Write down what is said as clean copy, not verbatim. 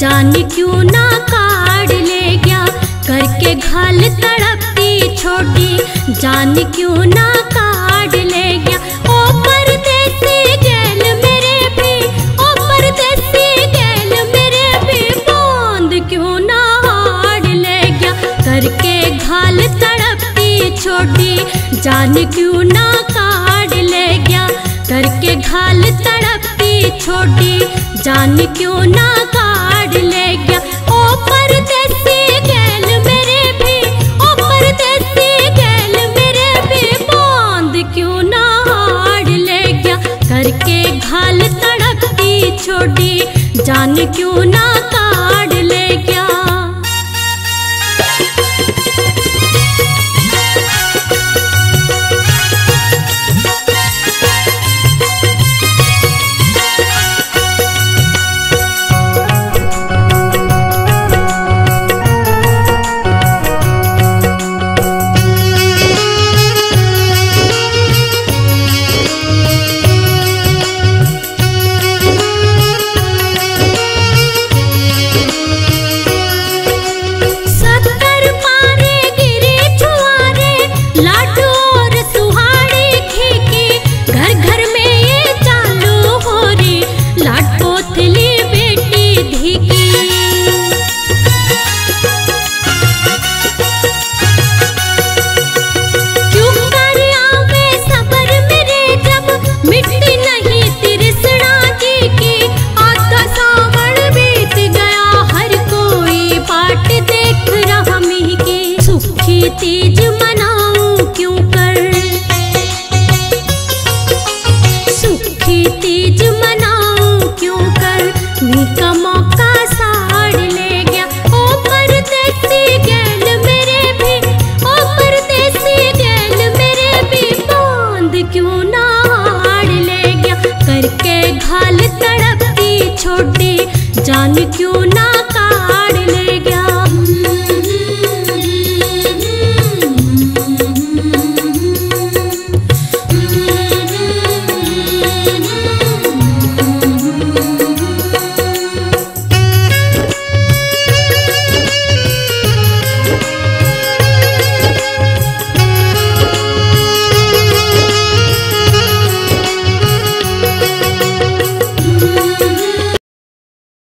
जाने क्यों ना काढ़ ले गया, करके घाल तड़पती छोटी, जाने क्यों ना काढ़ ले गया। ओ परदेसी गैल मेरे भी, ओ परदेसी गैल मेरे भी, बूंद क्यों ना हाड़ ले गया, करके घाल तड़पती छोटी, जाने क्यों ना काढ़ ले गया, करके घाल तड़पती छोटी, जाने क्यों ना काढ़ ले गया। ओ परदेसी गैल मेरे भी, ओ परदेसी गैल मेरे भी, बूंद क्यों ना हाड़ ले गया, करके घाल तड़पती छोटी, जाने क्यों ना काढ़ ले गया। तीज मनाऊं क्यों कर, सुखी तीज मनाऊं क्यों कर, मी का मौका साड़ ले गया। ओ परदेसी गैल मेरे भी, ओ परदेसी गैल मेरे भी, बूंद क्यों ना हाड़ ले गया, करके घाल तड़पती छोटी, जान क्यों ना काढ़ ले गया।